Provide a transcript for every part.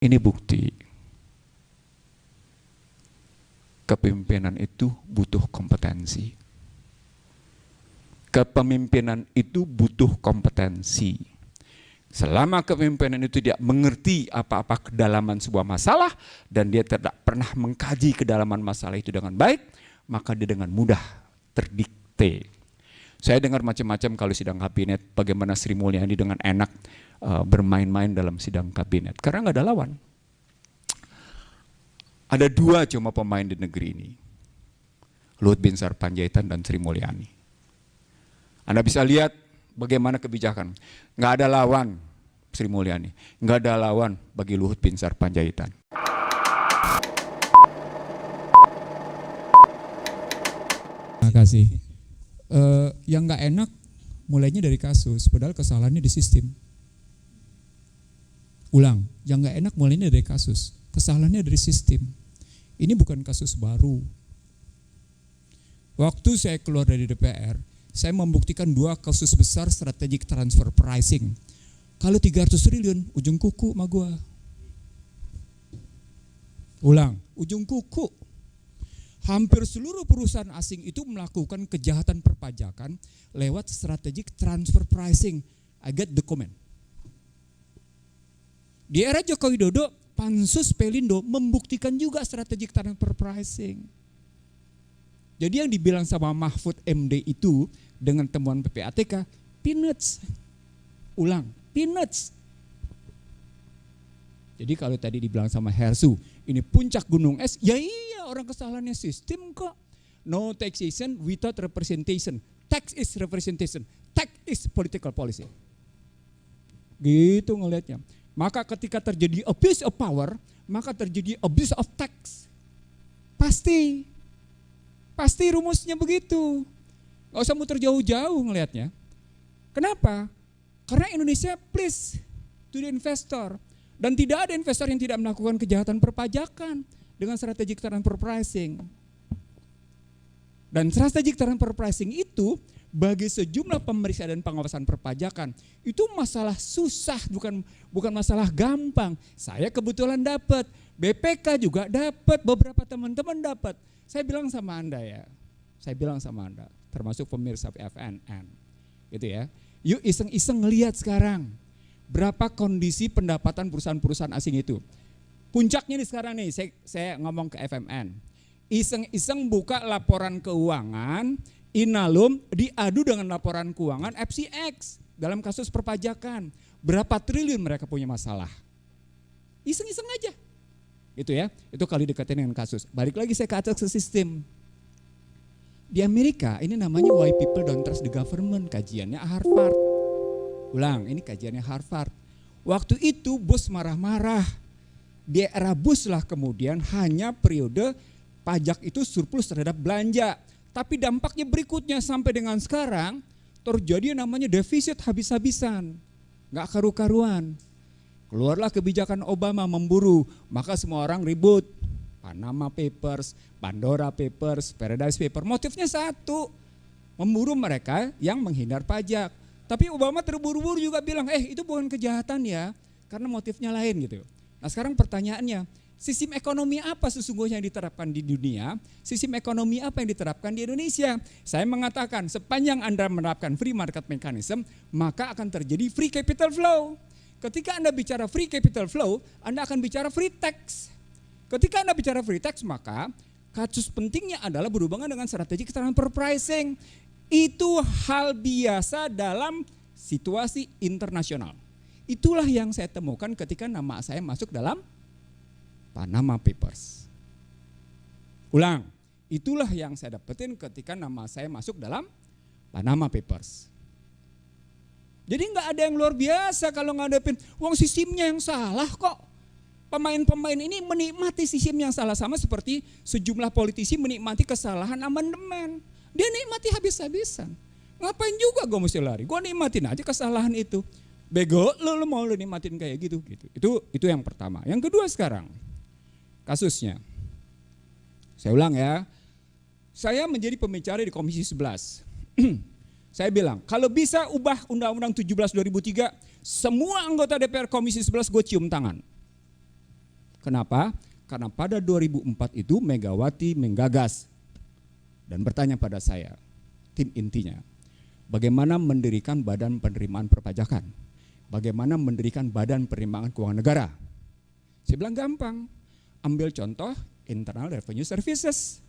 Ini bukti kepemimpinan itu butuh kompetensi. Kepemimpinan itu butuh kompetensi. Selama kepemimpinan itu tidak mengerti apa-apa kedalaman sebuah masalah dan dia tidak pernah mengkaji kedalaman masalah itu dengan baik, maka dia dengan mudah terdikte. Saya dengar macam-macam kalau sidang kabinet, bagaimana Sri Mulyani dengan enak bermain-main dalam sidang kabinet, karena nggak ada lawan. Ada dua cuma pemain di negeri ini, Luhut Binsar Panjaitan dan Sri Mulyani. Anda bisa lihat bagaimana kebijakan, nggak ada lawan Sri Mulyani, nggak ada lawan bagi Luhut Binsar Panjaitan. Terima kasih. Yang nggak enak mulainya dari kasus, padahal kesalahannya di sistem. Ulang, yang nggak enak mulainya dari kasus, kesalahannya dari sistem. Ini bukan kasus baru. Waktu saya keluar dari DPR, saya membuktikan dua kasus besar strategic transfer pricing. Kalau 300 triliun, ujung kuku sama gua. Ulang, ujung kuku. Hampir seluruh perusahaan asing itu melakukan kejahatan perpajakan lewat strategic transfer pricing. I get the comment. Di era Joko Widodo, Pansus Pelindo membuktikan juga strategic transfer pricing. Jadi yang dibilang sama Mahfud MD itu dengan temuan PPATK, peanuts. Ulang, peanuts. Jadi kalau tadi dibilang sama Hersu, ini puncak gunung es, ya iya orang kesalahannya sistem kok. No taxation without representation. Tax is representation. Tax is political policy. Gitu ngelihatnya. Maka ketika terjadi abuse of power, maka terjadi abuse of tax. Pasti rumusnya begitu. Gak usah muter jauh-jauh ngelihatnya. Kenapa? Karena Indonesia please to the investor. Dan tidak ada investor yang tidak melakukan kejahatan perpajakan dengan strategic transfer pricing. Dan strategic transfer pricing itu bagi sejumlah pemeriksa dan pengawasan perpajakan itu masalah susah, bukan masalah gampang. Saya kebetulan dapat, BPK juga dapat, beberapa teman-teman dapat. Saya bilang sama Anda ya, termasuk pemirsa FNN, gitu ya. Yuk iseng-iseng ngelihat sekarang berapa kondisi pendapatan perusahaan-perusahaan asing itu. Puncaknya nih sekarang nih, saya ngomong ke FMN. Iseng-iseng buka laporan keuangan, Inalum diadu dengan laporan keuangan FCX dalam kasus perpajakan. Berapa triliun mereka punya masalah. Iseng-iseng aja. Gitu ya, itu kali dekatin dengan kasus. Balik lagi saya ke atas sistem. Di Amerika ini namanya Why People Don't Trust the Government, kajiannya Harvard. Ulang, ini kajiannya Harvard. Waktu itu Bush marah-marah. Di era Bush lah kemudian hanya periode pajak itu surplus terhadap belanja. Tapi dampaknya berikutnya sampai dengan sekarang terjadi namanya defisit habis-habisan. Gak karu-karuan. Keluarlah kebijakan Obama memburu, maka semua orang ribut. Panama Papers, Pandora Papers, Paradise Papers. Motifnya satu, memburu mereka yang menghindar pajak. Tapi Obama terburu-buru juga bilang, itu bukan kejahatan ya, karena motifnya lain gitu. Nah sekarang pertanyaannya, sistem ekonomi apa sesungguhnya yang diterapkan di dunia, sistem ekonomi apa yang diterapkan di Indonesia? Saya mengatakan sepanjang Anda menerapkan free market mechanism, maka akan terjadi free capital flow. Ketika Anda bicara free capital flow, Anda akan bicara free tax. Ketika Anda bicara free tax, maka kasus pentingnya adalah berhubungan dengan strategic transfer pricing. Itu hal biasa dalam situasi internasional. Itulah yang saya temukan ketika nama saya masuk dalam Panama Papers. Ulang, itulah yang saya dapetin ketika nama saya masuk dalam Panama Papers. Jadi nggak ada yang luar biasa kalau ngadepin, wong sistemnya yang salah kok. Pemain-pemain ini menikmati sistem yang salah, sama seperti sejumlah politisi menikmati kesalahan amandemen. Dia nikmati habis-habisan. Ngapain juga gue mesti lari? Gue nikmatin aja kesalahan itu. Bego, lu mau lu nikmatin kayak gitu. Itu yang pertama. Yang kedua sekarang, kasusnya. Saya ulang ya. Saya menjadi pembicara di Komisi 11. Saya bilang, kalau bisa ubah Undang-Undang 17 2003, semua anggota DPR Komisi 11 gue cium tangan. Kenapa? Karena pada 2004 itu Megawati menggagas dan bertanya pada saya, tim intinya, bagaimana mendirikan badan penerimaan perpajakan? Bagaimana mendirikan badan penerimaan keuangan negara? Saya bilang gampang, ambil contoh Internal Revenue Services.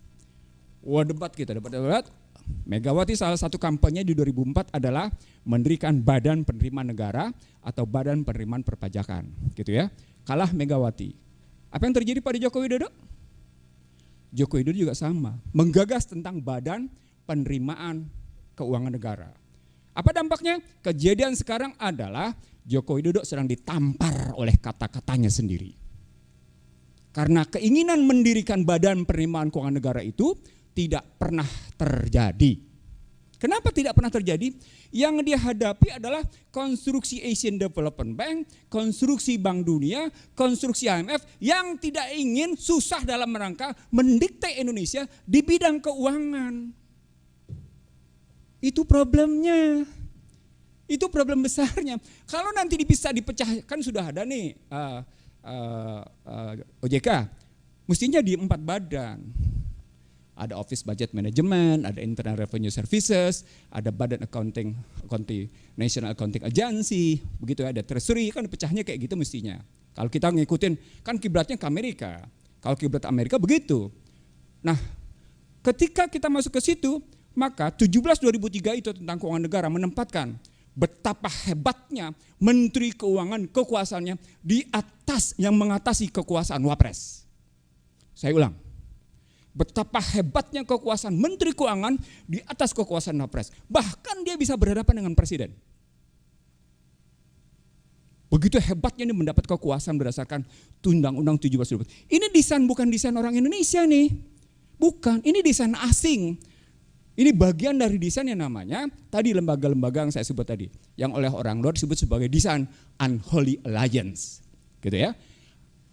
Wah, debat kita, debat. Megawati salah satu kampanye di 2004 adalah mendirikan badan penerimaan negara atau badan penerimaan perpajakan, gitu ya. Kalah Megawati. Apa yang terjadi pada Joko Widodo? Joko Widodo juga sama, menggagas tentang badan penerimaan keuangan negara. Apa dampaknya? Kejadian sekarang adalah Joko Widodo sedang ditampar oleh kata-katanya sendiri. Karena keinginan mendirikan badan penerimaan keuangan negara itu tidak pernah terjadi. Kenapa tidak pernah terjadi? Yang dia hadapi adalah konstruksi Asian Development Bank, konstruksi Bank Dunia, konstruksi IMF yang tidak ingin susah dalam rangka mendikte Indonesia di bidang keuangan. Itu problemnya. Itu problem besarnya. Kalau nanti bisa dipecahkan, sudah ada nih OJK, mestinya di 4 badan. Ada Office Budget Management, ada Internal Revenue Services, ada Badan Accounting National Accounting Agency, begitu ya, ada Treasury, kan pecahnya kayak gitu mestinya. Kalau kita ngikutin, kan kiblatnya ke Amerika. Kalau kiblat Amerika begitu. Nah, ketika kita masuk ke situ, maka 17/2003 itu tentang keuangan negara menempatkan betapa hebatnya Menteri Keuangan kekuasaannya di atas yang mengatasi kekuasaan Wapres. Saya ulang. Betapa hebatnya kekuasaan Menteri Keuangan di atas kekuasaan Wapres. Bahkan dia bisa berhadapan dengan presiden. Begitu hebatnya dia mendapat kekuasaan berdasarkan Undang-Undang 17. Ini desain bukan desain orang Indonesia nih. Bukan, ini desain asing. Ini bagian dari desain yang namanya, tadi lembaga-lembaga yang saya sebut tadi. Yang oleh orang luar disebut sebagai desain Unholy Alliance. Gitu ya.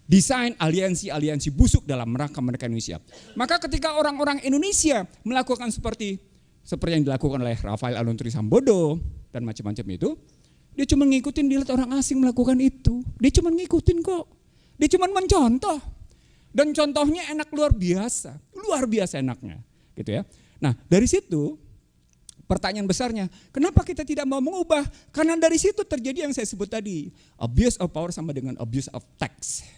Desain aliansi-aliansi busuk dalam rangka menekan Indonesia. Maka ketika orang-orang Indonesia melakukan seperti yang dilakukan oleh Rafael Aluntri Sambodo dan macam-macam itu, dia cuma ngikutin, dilihat orang asing melakukan itu. Dia cuma ngikutin kok. Dia cuma mencontoh. Dan contohnya enak luar biasa enaknya, gitu ya. Nah, dari situ pertanyaan besarnya, kenapa kita tidak mau mengubah? Karena dari situ terjadi yang saya sebut tadi, abuse of power sama dengan abuse of tax.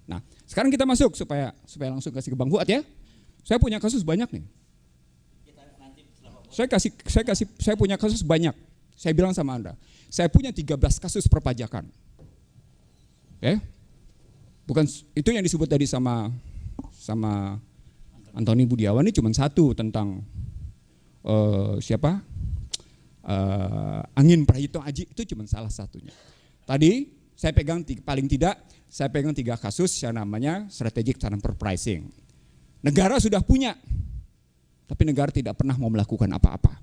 Nah, sekarang kita masuk supaya langsung kasih ke Bang Fuad ya. Saya punya kasus banyak nih. Saya punya kasus banyak. Saya bilang sama Anda, saya punya 13 kasus perpajakan. Oke? Bukan itu yang disebut tadi sama Antoni Budiawan, ini cuma satu tentang Angin Prayitno Aji, itu cuma salah satunya. Tadi saya pegang paling tidak 3 kasus yang namanya strategic transfer pricing. Negara sudah punya, tapi negara tidak pernah mau melakukan apa-apa.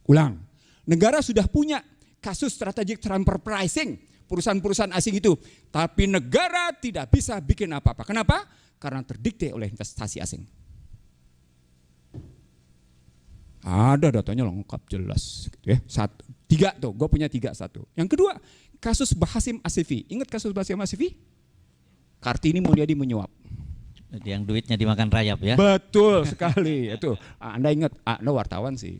Ulang, negara sudah punya kasus strategic transfer pricing, perusahaan-perusahaan asing itu, tapi negara tidak bisa bikin apa-apa. Kenapa? Karena terdikte oleh investasi asing. Ada datanya lengkap jelas. Gitu ya. 3 tuh, gue punya 3 satu. Yang kedua, kasus Bahasim Asifi. Ingat kasus Bahasim Asifi? Kartini Mulyadi menyuap. Yang duitnya dimakan rayap ya? Betul sekali. Itu Anda ingat, Anda wartawan sih.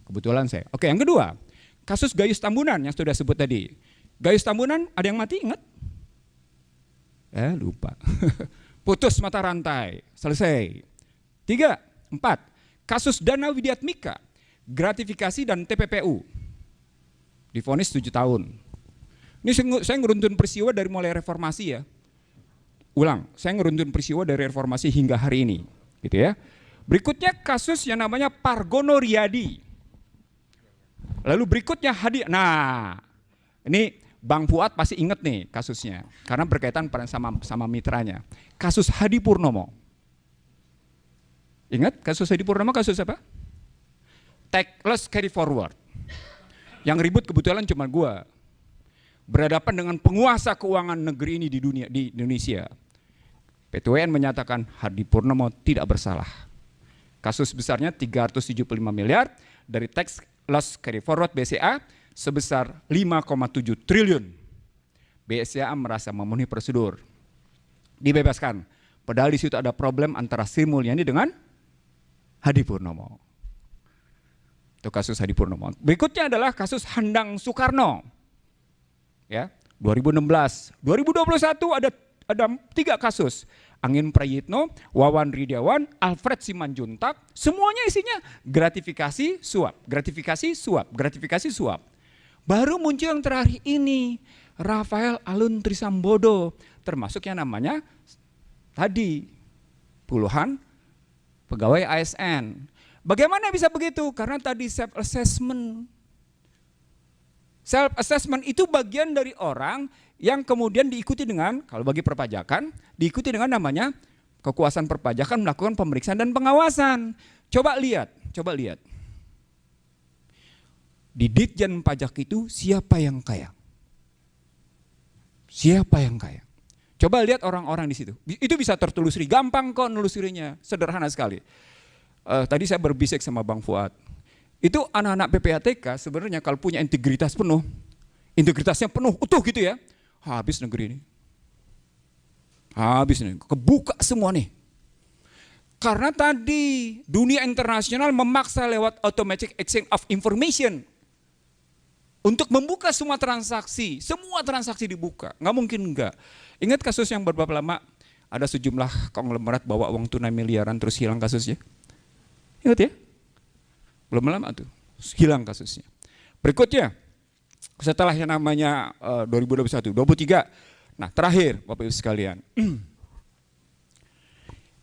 Kebetulan saya. Oke, yang kedua, kasus Gayus Tambunan yang sudah sebut tadi. Gayus Tambunan ada yang mati, ingat? Lupa. Putus mata rantai, selesai. 3, 4, kasus Dana Widiatmika, gratifikasi dan TPPU. Divonis 7 tahun. Ini saya ngeruntun peristiwa dari mulai reformasi ya. Ulang, saya ngeruntun peristiwa dari reformasi hingga hari ini. Gitu ya. Berikutnya kasus yang namanya Pargono Riyadi. Lalu berikutnya Hadi. Nah, ini Bang Fuad pasti ingat nih kasusnya. Karena berkaitan sama mitranya. Kasus Hadi Purnomo. Ingat kasus Hadi Purnomo kasus apa? Take less carry forward. Yang ribut kebetulan cuma gua. Berhadapan dengan penguasa keuangan negeri ini di Indonesia. PT-UN menyatakan Hadi Purnomo tidak bersalah. Kasus besarnya 375 miliar dari tax loss carry forward BCA sebesar 5,7 triliun. BCA merasa memenuhi prosedur. dibebaskan. Padahal di situ ada problem antara Sri Mulyani dengan Hadi Purnomo. Itu kasus Hadi Purnomo. Berikutnya adalah kasus Handang Soekarno. Ya, 2016, 2021 ada 3 kasus. Angin Prayitno, Wawan Ridiawan, Alfred Simanjuntak, semuanya isinya gratifikasi suap, gratifikasi suap, gratifikasi suap. Baru muncul yang terakhir ini, Rafael Alun Trisambodo, termasuk yang namanya tadi puluhan pegawai ASN. Bagaimana bisa begitu? Karena tadi self assessment. Self assessment itu bagian dari orang yang kemudian diikuti dengan, kalau bagi perpajakan, diikuti dengan namanya kekuasaan perpajakan melakukan pemeriksaan dan pengawasan. Coba lihat. Di Ditjen Pajak itu siapa yang kaya? Siapa yang kaya? Coba lihat orang-orang di situ. Itu bisa tertelusuri, gampang kok nelusurinya, sederhana sekali. Tadi saya berbisik sama Bang Fuad. Itu anak-anak PPATK sebenarnya kalau punya integritas penuh, integritasnya penuh, utuh gitu ya, habis negeri ini. Habis nih, kebuka semua nih. Karena tadi dunia internasional memaksa lewat automatic exchange of information untuk membuka semua transaksi dibuka, nggak mungkin enggak. Ingat kasus yang beberapa lama ada sejumlah konglomerat bawa uang tunai miliaran terus hilang kasusnya? Ingat ya? Belum lama tuh, hilang kasusnya. Berikutnya, setelah yang namanya 2021, 23, nah terakhir Bapak Ibu sekalian,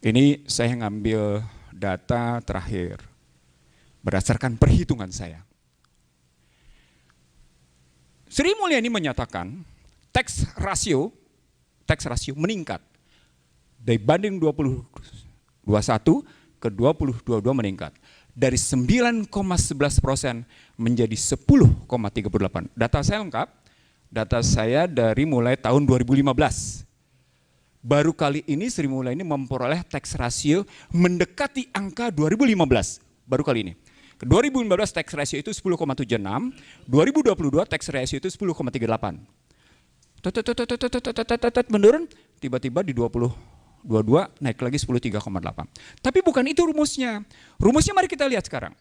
ini saya ngambil data terakhir berdasarkan perhitungan saya. Sri Mulyani menyatakan tax ratio meningkat dibanding 2021 ke 2022 meningkat dari 9,11% menjadi 10,38%. Data saya lengkap, data saya dari mulai tahun 2015. Baru kali ini Sri Mulyani memperoleh tax ratio mendekati angka 2015, baru kali ini. 2015 tax ratio itu 10,76, 2022 tax ratio itu 10,38. Menurun, tiba-tiba di 2022 naik lagi 10,38. Tapi bukan itu rumusnya. Rumusnya mari kita lihat sekarang.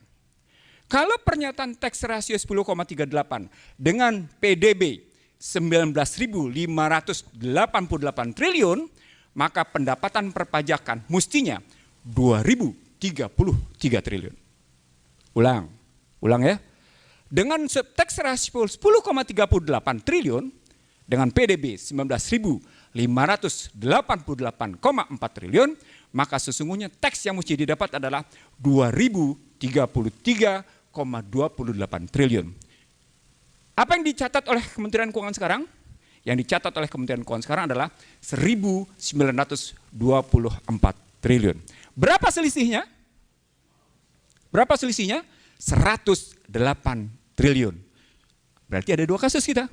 Kalau pernyataan tax ratio 10,38 dengan PDB 19.588 triliun, maka pendapatan perpajakan mestinya 2.033 triliun. Ulang ya. Dengan tax ratio 10,38 triliun dengan PDB 19.588,4 triliun, maka sesungguhnya teks yang mesti didapat adalah 2.033,28 triliun. Apa yang dicatat oleh Kementerian Keuangan sekarang? Yang dicatat oleh Kementerian Keuangan sekarang adalah 1.924 triliun. Berapa selisihnya? 108 triliun. Berarti ada 2 kasus kita.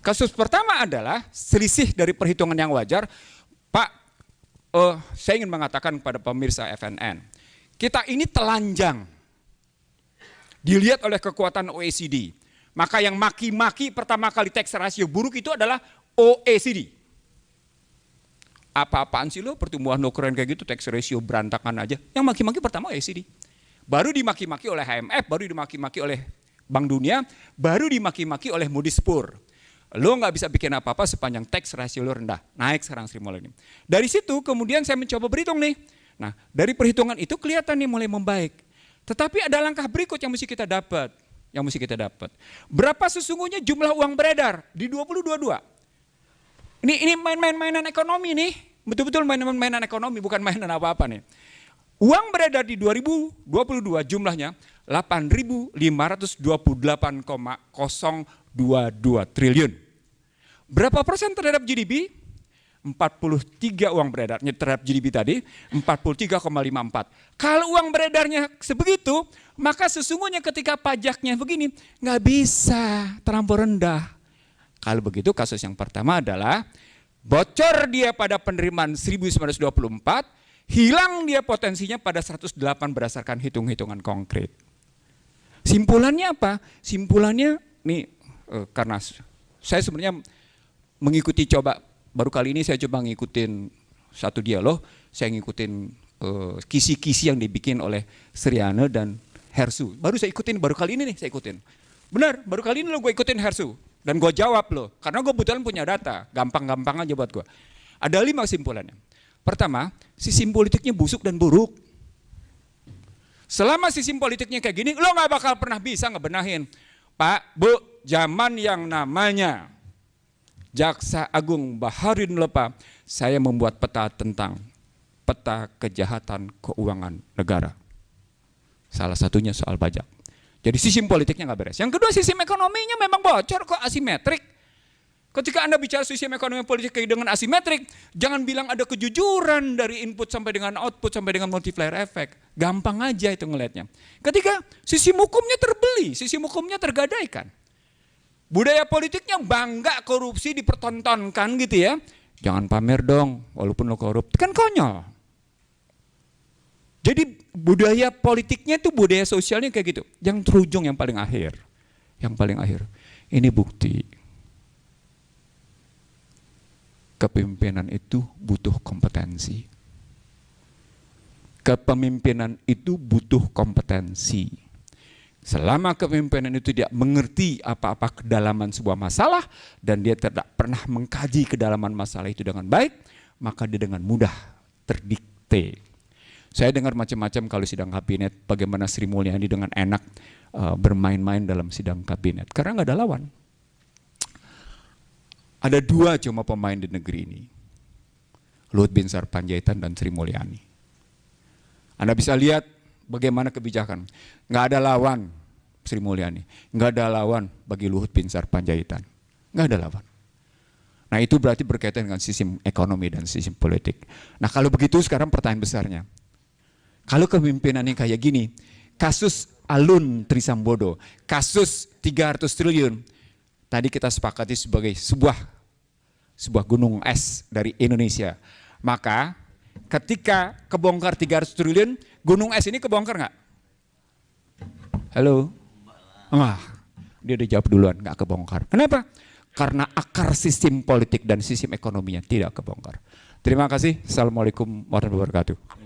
Kasus pertama adalah selisih dari perhitungan yang wajar. Pak, saya ingin mengatakan kepada pemirsa FNN, kita ini telanjang. Dilihat oleh kekuatan OECD. Maka yang maki-maki pertama kali tax ratio buruk itu adalah OECD. Apa-apaan sih lo pertumbuhan ukuran kayak gitu, tax ratio berantakan aja. Yang maki-maki pertama OECD. Baru dimaki-maki oleh IMF, baru dimaki-maki oleh Bank Dunia, baru dimaki-maki oleh Moody's Poor. Lo nggak bisa bikin apa-apa sepanjang tax ratio lo rendah. Naik sekarang Sri Mulyani. Dari situ kemudian saya mencoba berhitung nih. Nah dari perhitungan itu kelihatan nih mulai membaik. Tetapi ada langkah berikut yang mesti kita dapat. Berapa sesungguhnya jumlah uang beredar di 2022? Ini mainan ekonomi nih. Betul-betul mainan ekonomi, bukan mainan apa-apa nih. Uang beredar di 2022 jumlahnya 8.528,022 triliun. Berapa persen terhadap GDP? 43 uang beredarnya terhadap GDP tadi, 43,54. Kalau uang beredarnya sebegitu, maka sesungguhnya ketika pajaknya begini, nggak bisa terlampau rendah. Kalau begitu kasus yang pertama adalah bocor dia pada penerimaan 1924, hilang dia potensinya pada 108 berdasarkan hitung-hitungan konkret. Simpulannya apa? Simpulannya nih karena saya sebenarnya mengikuti coba baru kali ini saya coba ngikutin satu dialog, saya ngikutin kisi-kisi yang dibikin oleh Sriana dan Hersu. Baru saya ikutin, baru kali ini nih saya ikutin. Benar, baru kali ini lo gue ikutin Hersu. Dan gue jawab loh, karena gue kebetulan punya data, gampang-gampang aja buat gue. Ada 5 kesimpulannya. Pertama, sistem politiknya busuk dan buruk. Selama sistem politiknya kayak gini, lo gak bakal pernah bisa ngebenahin. Pak, Bu, zaman yang namanya Jaksa Agung Baharudin Lopa, saya membuat peta tentang peta kejahatan keuangan negara. Salah satunya soal pajak. Jadi sistem politiknya nggak beres. Yang kedua, sistem ekonominya memang bocor kok, asimetrik. Ketika Anda bicara sistem ekonomi politik dengan asimetrik, jangan bilang ada kejujuran dari input sampai dengan output sampai dengan multiplier effect. Gampang aja itu ngelihatnya. Ketiga, sistem hukumnya terbeli, sistem hukumnya tergadaikan. Budaya politiknya bangga korupsi dipertontonkan gitu ya. Jangan pamer dong, walaupun lo korup. Kan konyol. Jadi budaya politiknya itu budaya sosialnya kayak gitu. Yang terujung yang paling akhir. Yang paling akhir. Ini bukti. Kepemimpinan itu butuh kompetensi. Kepemimpinan itu butuh kompetensi. Selama kepemimpinan itu dia mengerti apa-apa kedalaman sebuah masalah dan dia tidak pernah mengkaji kedalaman masalah itu dengan baik, maka dia dengan mudah terdikte. Saya dengar macam-macam kalau sidang kabinet, bagaimana Sri Mulyani dengan enak bermain-main dalam sidang kabinet. Karena nggak ada lawan. Ada 2 cuma pemain di negeri ini. Luhut Binsar Panjaitan dan Sri Mulyani. Anda bisa lihat bagaimana kebijakan. Nggak ada lawan Sri Mulyani. Nggak ada lawan bagi Luhut Binsar Panjaitan. Nggak ada lawan. Nah itu berarti berkaitan dengan sistem ekonomi dan sistem politik. Nah kalau begitu sekarang pertanyaan besarnya. Kalau kepemimpinannya kayak gini, kasus Alun Trisambodo, kasus 300 triliun, tadi kita sepakati sebagai sebuah gunung es dari Indonesia. Maka ketika kebongkar 300 triliun, gunung es ini kebongkar nggak? Halo? Dia udah jawab duluan, nggak kebongkar. Kenapa? Karena akar sistem politik dan sistem ekonominya tidak kebongkar. Terima kasih. Assalamualaikum warahmatullahi wabarakatuh.